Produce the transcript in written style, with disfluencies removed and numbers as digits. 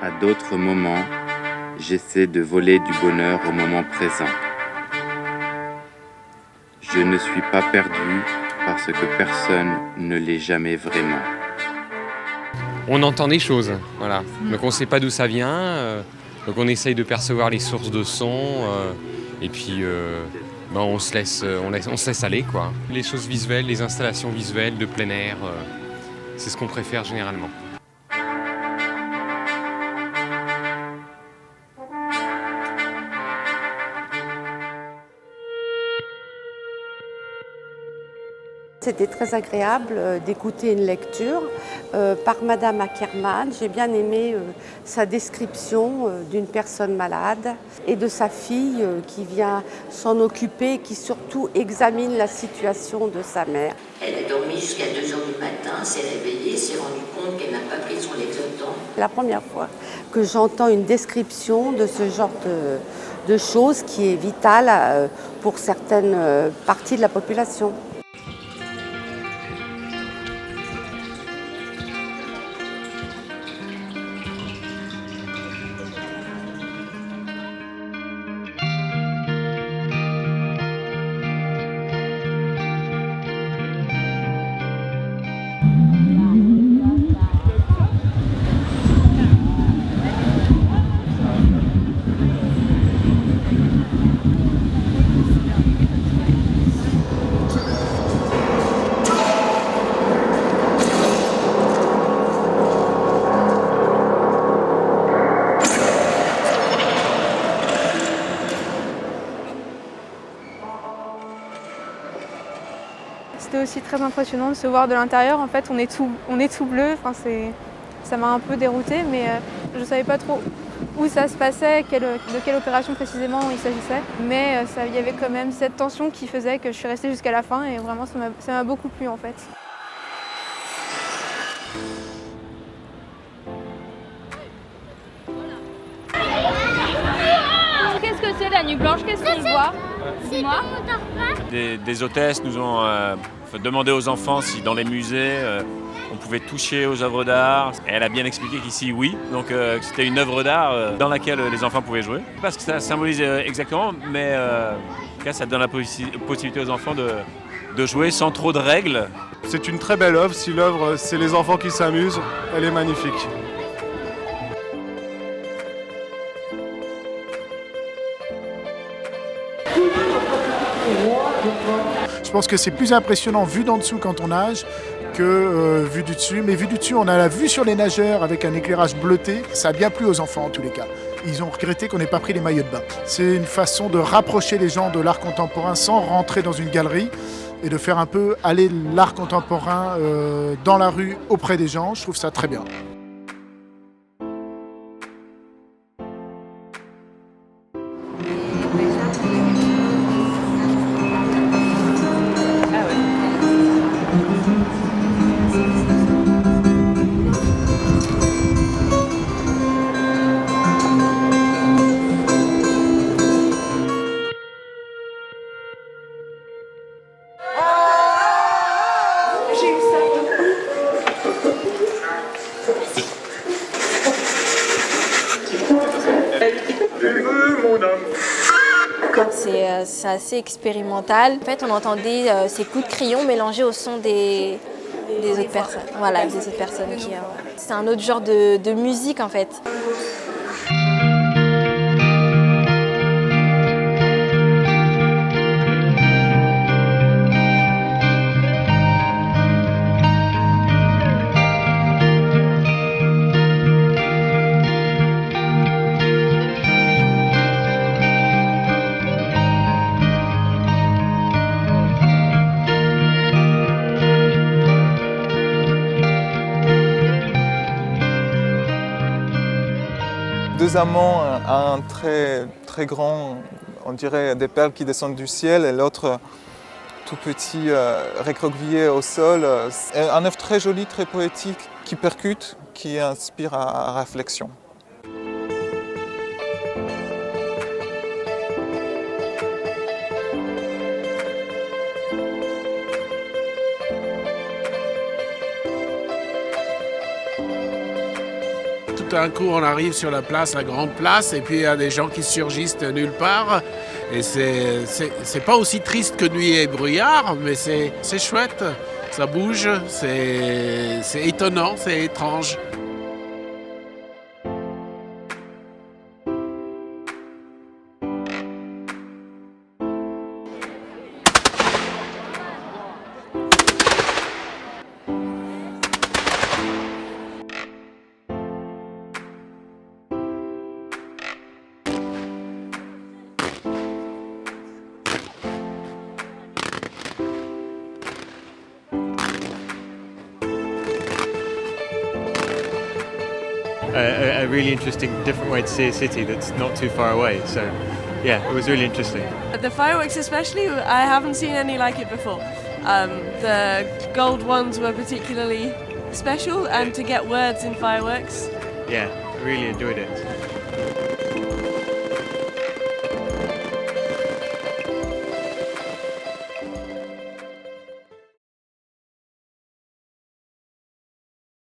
À d'autres moments, j'essaie de voler du bonheur au moment présent. Je ne suis pas perdu parce que personne ne l'est jamais vraiment. On entend des choses, voilà. Donc on ne sait pas d'où ça vient, donc on essaye de percevoir les sources de son, et puis on se laisse aller, quoi. Les choses visuelles, les installations visuelles de plein air, c'est ce qu'on préfère généralement. C'était très agréable d'écouter une lecture par Madame Ackermann. J'ai bien aimé sa description d'une personne malade et de sa fille qui vient s'en occuper et qui surtout examine la situation de sa mère. Elle a dormi jusqu'à 2 h du matin, s'est réveillée, s'est rendue compte qu'elle n'a pas pris son Lexotan. La première fois que j'entends une description de ce genre de choses qui est vitale pour certaines parties de la population. C'était aussi très impressionnant de se voir de l'intérieur. En fait, on est tout bleu. Enfin, ça m'a un peu déroutée, mais je ne savais pas trop où ça se passait, de quelle opération précisément il s'agissait. Mais il y avait quand même cette tension qui faisait que je suis restée jusqu'à la fin et vraiment ça m'a beaucoup plu en fait. Qu'est-ce que c'est la nuit blanche? Qu'est-ce qu'on voit? Dis-moi. Des hôtesses nous ont demandé aux enfants si dans les musées on pouvait toucher aux œuvres d'art. Et elle a bien expliqué qu'ici oui, donc c'était une œuvre d'art dans laquelle les enfants pouvaient jouer. Parce que ça symbolise exactement, mais en tout cas, ça donne la possibilité aux enfants de jouer sans trop de règles. C'est une très belle œuvre. Si l'œuvre c'est les enfants qui s'amusent, elle est magnifique. Je pense que c'est plus impressionnant vu d'en dessous quand on nage que vu du dessus. Mais vu du dessus, on a la vue sur les nageurs avec un éclairage bleuté. Ça a bien plu aux enfants en tous les cas. Ils ont regretté qu'on n'ait pas pris les maillots de bain. C'est une façon de rapprocher les gens de l'art contemporain sans rentrer dans une galerie et de faire un peu aller l'art contemporain dans la rue auprès des gens. Je trouve ça très bien. C'est assez expérimental. En fait, on entendait ces coups de crayon mélangés au son des autres personnes. Voilà, des autres personnes. C'est un autre genre de musique en fait. Deux amants, un très grand, on dirait des perles qui descendent du ciel, et l'autre tout petit, recroquevillé au sol. Un œuvre très joli, très poétique, qui percute, qui inspire à réflexion. tout d'un coup on arrive sur la place, la grande place, et puis il y a des gens qui surgissent de nulle part. Et c'est pas aussi triste que Nuit et brouillard, mais c'est chouette, ça bouge, c'est étonnant, c'est étrange. A really interesting, different way to see a city that's not too far away. So, yeah, it was really interesting. The fireworks especially, I haven't seen any like it before. The gold ones were particularly special, and to get words in fireworks. Yeah, I really enjoyed it.